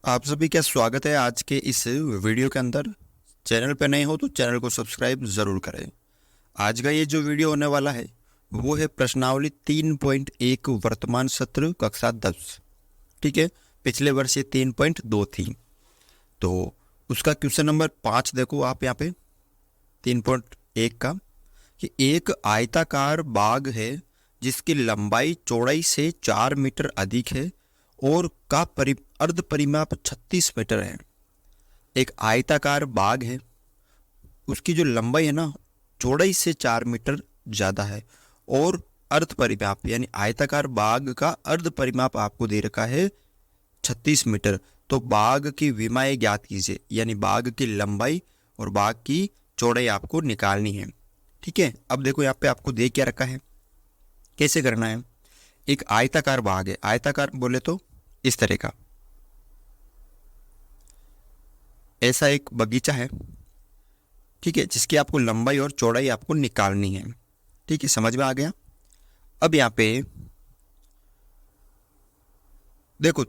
आप सभी का स्वागत है आज के इस वीडियो के अंदर। चैनल पे नए हो तो चैनल को सब्सक्राइब ज़रूर करें। आज का ये जो वीडियो होने वाला है वो है प्रश्नावली 3.1 वर्तमान सत्र कक्षा 10। ठीक है, पिछले वर्ष ये 3.2 थी, तो उसका क्वेश्चन नंबर 5 देखो आप यहाँ पे 3.1 का, कि एक आयताकार बाग है जिसकी लंबाई चौड़ाई से 4 मीटर अधिक है और का अर्ध परिमाप 36 मीटर है। एक आयताकार बाग है, उसकी जो लंबाई है ना चौड़ाई से 4 मीटर ज़्यादा है और अर्ध परिमाप यानी आयताकार बाग का अर्ध परिमाप आपको दे रखा है 36 मीटर। तो बाग की विमाएं ज्ञात कीजिए, यानी बाग की लंबाई और बाग की चौड़ाई आपको निकालनी है। ठीक है, अब देखो यहाँ पे आपको दे क्या रखा है, कैसे करना है। एक आयताकार बाग है, आयताकार बोले तो इस तरह का ऐसा एक बगीचा है, ठीक है, जिसकी आपको लंबाई और चौड़ाई आपको निकालनी है। ठीक है, समझ में आ गया। अब यहाँ पे देखो,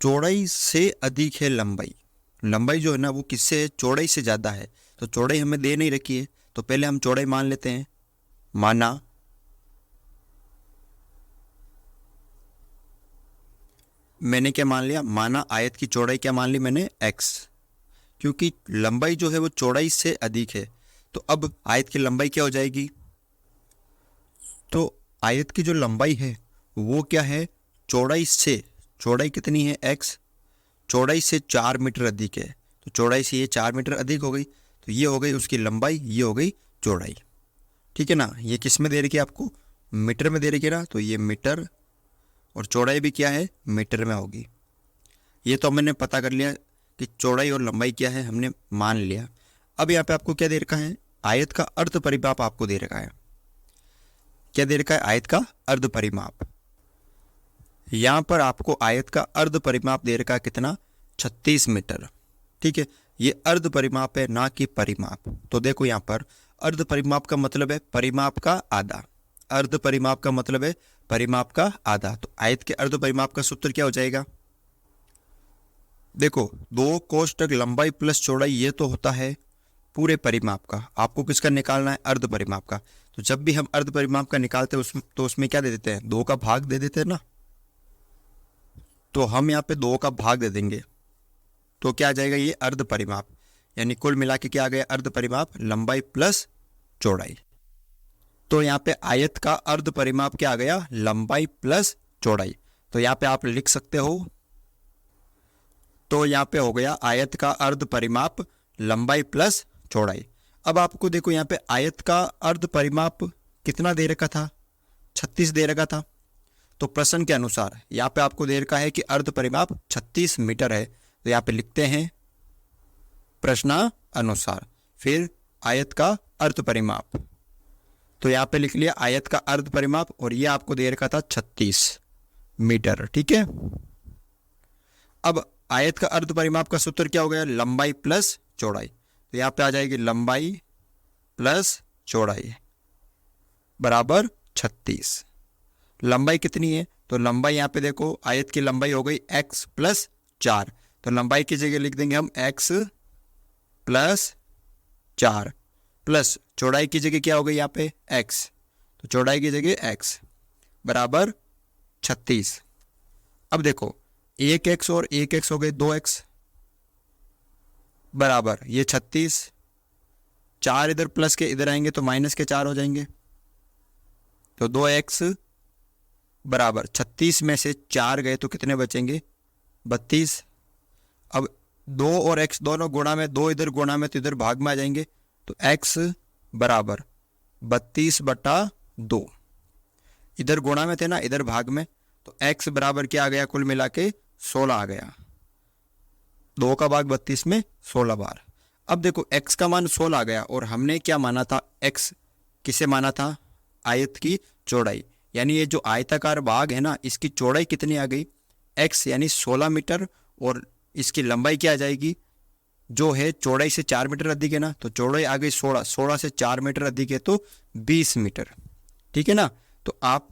चौड़ाई से अधिक है लंबाई, लंबाई जो है ना वो किससे है, चौड़ाई से ज़्यादा है। तो चौड़ाई हमें दे नहीं रखी है, तो पहले हम चौड़ाई मान लेते हैं। माना मैंने क्या मान लिया, माना आयत की चौड़ाई क्या मान ली मैंने, x, क्योंकि लंबाई जो है वो चौड़ाई से अधिक है। तो अब आयत की लंबाई क्या हो जाएगी, तो आयत की जो लंबाई है वो क्या है, चौड़ाई से, चौड़ाई कितनी है x, चौड़ाई से 4 मीटर अधिक है। तो चौड़ाई से ये 4 मीटर अधिक हो गई, तो ये हो गई उसकी लंबाई, ये हो गई चौड़ाई। ठीक है ना, ये किस में दे रखी है आपको, मीटर में दे रखी है ना, तो ये मीटर और चौड़ाई भी क्या है, मीटर में होगी। ये तो मैंने पता कर लिया कि चौड़ाई और लंबाई क्या है, हमने मान लिया। अब यहाँ पे आपको क्या दे रखा है, आयत का अर्ध परिमाप आपको दे रखा है। क्या दे रखा है, आयत का अर्ध परिमाप। यहाँ पर आपको आयत का अर्ध परिमाप दे रखा है कितना, 36 मीटर। ठीक है, ये अर्ध परिमाप है ना कि परिमाप। तो देखो यहाँ पर अर्ध परिमाप का मतलब है परिमाप का आधा, अर्ध परिमाप का मतलब है परिमाप का आधा। तो आयत के अर्ध परिमाप का सूत्र क्या हो जाएगा, देखो 2 कोष्टक लंबाई प्लस चौड़ाई, ये तो होता है पूरे परिमाप का, आपको किसका निकालना है, अर्ध परिमाप का। तो जब भी हम अर्ध परिमाप का निकालते हैं तो उसमें क्या दे देते हैं, 2 का भाग दे देते हैं ना। तो हम यहाँ पे 2 का भाग दे देंगे, तो क्या आ जाएगा, ये अर्ध परिमाप, यानी कुल मिला के क्या आ गया, अर्ध परिमाप लंबाई प्लस चौड़ाई। तो यहाँ पे आयत का अर्ध परिमाप क्या आ गया, लंबाई प्लस चौड़ाई। तो यहाँ पे आप लिख सकते हो, तो यहाँ पे हो गया आयत का अर्ध परिमाप लंबाई प्लस चौड़ाई। अब आपको देखो यहाँ पे आयत का अर्ध परिमाप कितना दे रखा था, 36 दे रखा था। तो प्रश्न के अनुसार यहाँ पे आपको दे रखा है कि अर्ध परिमाप 36 मीटर है। तो यहाँ पे लिखते हैं प्रश्न अनुसार, फिर आयत का अर्ध परिमाप। तो यहाँ पे लिख लिया आयत का अर्ध परिमाप और ये आपको दे रखा था 36 मीटर। ठीक है, अब आयत का अर्ध परिमाप का सूत्र क्या हो गया, लंबाई प्लस चौड़ाई। तो यहाँ पे आ जाएगी लंबाई प्लस चौड़ाई बराबर 36। लंबाई कितनी है, तो लंबाई यहाँ पे देखो आयत की लंबाई हो गई x प्लस 4। तो लंबाई की जगह लिख देंगे हम x प्लस 4 प्लस चौड़ाई की जगह क्या हो गई यहाँ पे x। तो चौड़ाई की जगह x बराबर 36। अब देखो 1x और 1x हो गए 2x बराबर ये 36, 4 इधर प्लस के इधर आएंगे तो माइनस के 4 हो जाएंगे। तो 2x बराबर 36 में से 4 गए तो कितने बचेंगे, 32। अब 2 और x दोनों गुणा में, 2 इधर गुणा में तो इधर भाग में आ जाएंगे। तो x बराबर 32/2, इधर गुणा में थे ना, इधर भाग में, तो x बराबर क्या आ गया, कुल मिला के 16 आ गया। 2 का भाग 32 में 16 बार। अब देखो x का मान 16 आ गया और हमने क्या माना था, x किसे माना था, आयत की चौड़ाई। यानी ये जो आयताकार बाग है ना इसकी चौड़ाई कितनी आ गई, x यानी 16 मीटर, और इसकी लंबाई क्या आ जाएगी, जो है चौड़ाई से 4 मीटर अधिक है ना, तो चौड़ाई आ गई 16, 16 से 4 मीटर अधिक है तो 20 मीटर। ठीक है ना, तो आप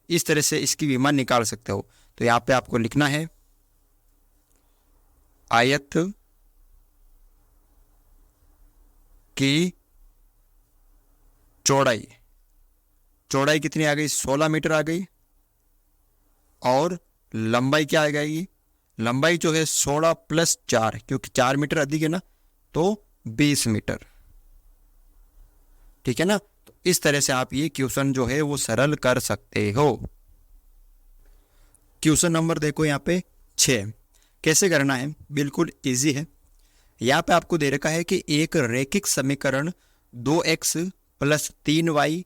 इस तरह से इसकी विमा निकाल सकते हो। तो यहाँ पे आपको लिखना है आयत की चौड़ाई, चौड़ाई कितनी आ गई, 16 मीटर आ गई, और लंबाई क्या आ गई, लंबाई जो है 16 प्लस 4, क्योंकि 4 मीटर अधिक है ना, तो 20 मीटर। ठीक है ना। तो इस तरह से आप ये क्वेश्चन जो है वो सरल कर सकते हो। क्वेश्चन नंबर देखो यहाँ पे 6, कैसे करना है, बिल्कुल इजी है। यहाँ पे आपको दे रखा है कि एक रैखिक समीकरण 2x प्लस 3y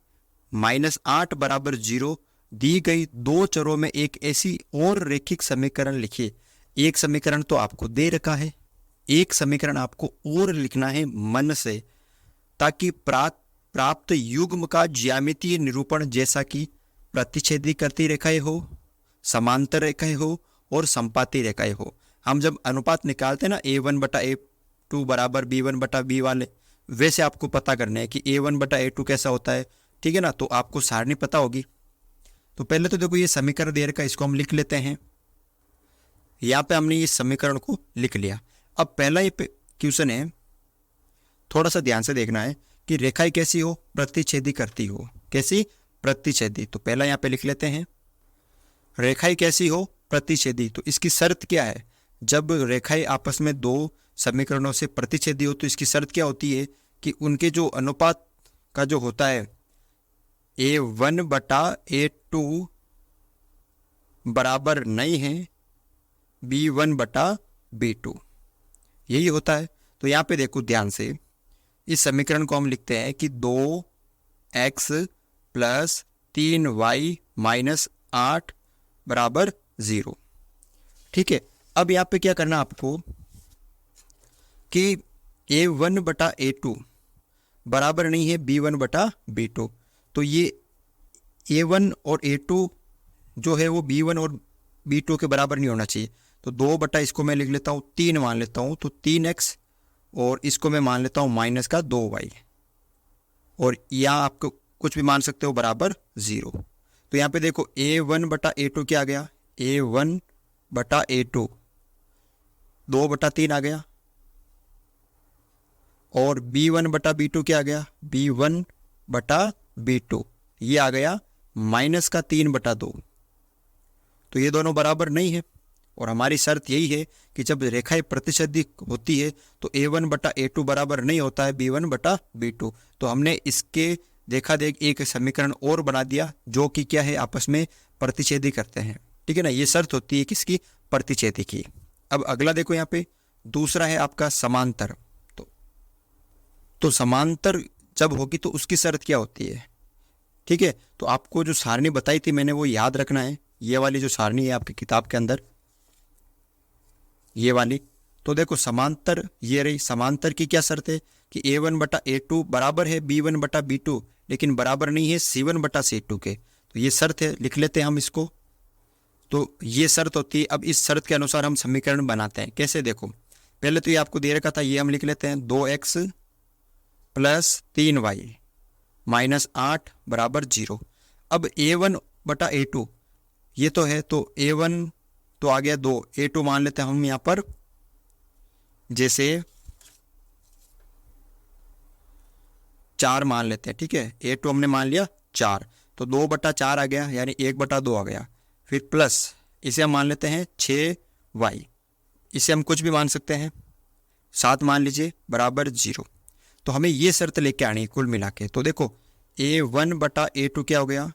माइनस 8 बराबर 0 दी गई दो चरों में एक ऐसी और रैखिक समीकरण लिखिए। एक समीकरण तो आपको दे रखा है, एक समीकरण आपको और लिखना है मन से, ताकि प्राप्त युग्म का ज्यामितीय निरूपण जैसा कि प्रतिच्छेदी करती रेखाएं हो, समांतर रेखाएं हो और संपाती रेखाएं हो। हम जब अनुपात निकालते हैं ना A1/A2 बराबर B1/B वाले, वैसे आपको पता करना है कि A1/A2 कैसा होता है। ठीक है ना। तो आपको सारणी पता होगी। तो पहले तो देखो ये समीकरण दे रखा है, इसको हम लिख लेते हैं। यहाँ पे हमने इस समीकरण को लिख लिया। अब पहला ये क्वेश्चन है, थोड़ा सा ध्यान से देखना है कि रेखाएं कैसी हो, प्रतिच्छेदी करती हो। कैसी, प्रतिच्छेदी। तो पहला यहाँ पे लिख लेते हैं, रेखाएं कैसी हो, प्रतिच्छेदी। तो इसकी शर्त क्या है, जब रेखाएं आपस में दो समीकरणों से प्रतिच्छेदी हो तो इसकी शर्त क्या होती है कि उनके जो अनुपात का जो होता है A1/A2 बराबर नहीं है B1/B2, यही होता है। तो यहाँ पे देखो ध्यान से, इस समीकरण को हम लिखते हैं कि 2x प्लस 3y माइनस 8 बराबर 0। ठीक है। अब यहाँ पे क्या करना आपको कि A1/A2 बराबर नहीं है B1/B2, तो ये A1 और A2 जो है वो B1 और B2 के बराबर नहीं होना चाहिए। तो 2 इसको मैं लिख लेता हूँ 3 मान लेता हूँ, तो 3x, और इसको मैं मान लेता हूँ माइनस का 2y, और यहाँ आपको कुछ भी मान सकते हो बराबर 0। तो यहाँ पे देखो A1/A2 क्या आ गया, A1/A2 2/3 आ गया, और B1/B2 क्या आ गया, B1/B2 ये आ गया माइनस का 3/2। तो ये दोनों बराबर नहीं है, और हमारी शर्त यही है कि जब रेखाएं प्रतिच्छेदी होती है तो A1/A2 बराबर नहीं होता है B1/B2। तो हमने इसके देखा देख एक समीकरण और बना दिया जो कि क्या है, आपस में प्रतिच्छेदी करते हैं। ठीक है ना। ये शर्त होती है किसकी, प्रतिच्छेदी की। अब अगला देखो यहाँ पे दूसरा है आपका समांतर। तो समांतर जब होगी तो उसकी शर्त क्या होती है। ठीक है। तो आपको जो सारणी बताई थी मैंने वो याद रखना है, ये वाली जो सारणी है आपकी किताब के अंदर, ये वाली। तो देखो समांतर ये रही, समांतर की क्या शर्त है कि A1/A2 बराबर है B1/B2, लेकिन बराबर नहीं है C1/C2 के। तो ये शर्त है, लिख लेते हैं हम इसको। तो ये शर्त होती है। अब इस शर्त के अनुसार हम समीकरण बनाते हैं। कैसे, देखो पहले तो ये आपको दे रखा था, ये हम लिख लेते हैं 2x प्लस 3y माइनस 8 बराबर 0। अब A1/A2 ये तो है, तो A1 तो आ गया 2, A2 मान लेते हैं हम यहाँ पर, जैसे 4 मान लेते हैं। ठीक है। A2 हमने मान लिया 4, तो 2/4 आ गया, यानी 1/2 आ गया। फिर प्लस इसे हम मान लेते हैं 6y, इसे हम कुछ भी मान सकते हैं, 7 मान लीजिए बराबर 0। तो हमें ये शर्त लेके आनी है कुल मिला के। तो देखो A1/A2 क्या हो गया,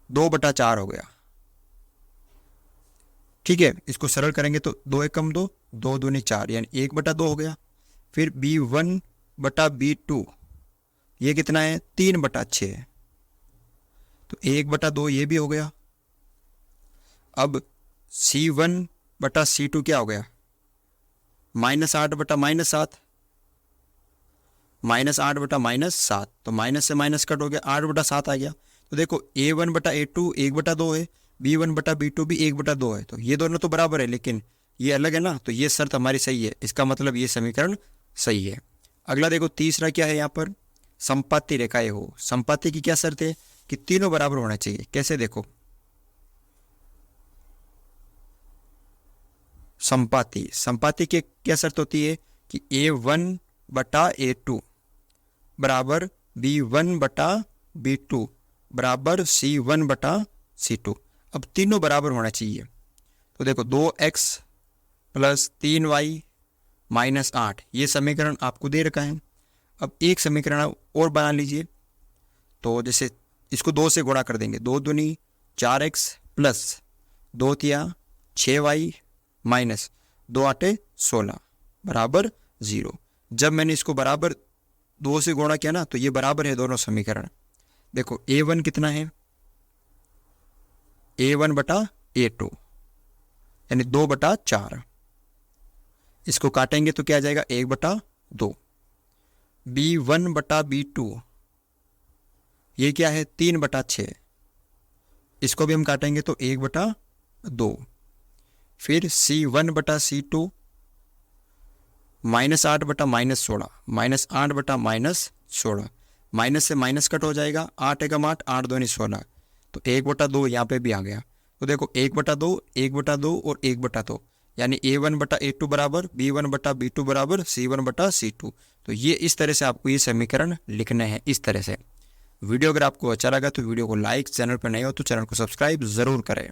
2/4 हो गया। ठीक है। इसको सरल करेंगे तो 2 × 2 2 दूनी 4, यानी 1/2 हो गया। फिर B1/B2 ये कितना है, 3/6 है, तो 1/2 ये भी हो गया। अब C1/C2 क्या हो गया, -8/-7, -8/-7, तो माइनस से माइनस कट हो गया, 8/7 आ गया। तो देखो A1/A2 1/2 है, B1/B2 भी 1/2 है, तो ये दोनों तो बराबर है, लेकिन ये अलग है ना। तो ये शर्त हमारी सही है, इसका मतलब ये समीकरण सही है। अगला देखो तीसरा क्या है, यहाँ पर संपाती रेखाएं हो। संपाती की क्या शर्त है कि तीनों बराबर होना चाहिए। कैसे, देखो संपाति। संपाति की क्या शर्त होती है कि A1/A2 बराबर B1/B2 बराबर C1/C2। अब तीनों बराबर होना चाहिए। तो देखो 2x + 3y - 8 ये समीकरण आपको दे रखा है। अब एक समीकरण और बना लीजिए। तो जैसे इसको 2 से गुणा कर देंगे, 2 दूनी 4x + 2 तिया 6y - 2 8 16 बराबर 0। जब मैंने इसको बराबर 2 से गुणा किया ना, तो ये बराबर है दोनों समीकरण। देखो A1 कितना है, A1/A2 यानी 2/4। इसको काटेंगे तो क्या आ जाएगा, 1/2। B1/B2 ये क्या है, 3/6। इसको भी हम काटेंगे तो 1/2। फिर C1/C2 -8 बटा -16, -8 बटा -16, माइनस से माइनस कट हो जाएगा, 8 एकम 8, 8 दूनी 16, तो 1/2 यहाँ पे भी आ गया। तो देखो 1/2, 1/2 और 1/2 यानी A1/A2 बराबर B1/B2 बराबर C1/C2। तो ये इस तरह से आपको ये समीकरण लिखने हैं, इस तरह से। वीडियो अगर आपको अच्छा लगा तो वीडियो को लाइक, चैनल पर नए हो तो चैनल को सब्सक्राइब ज़रूर करें।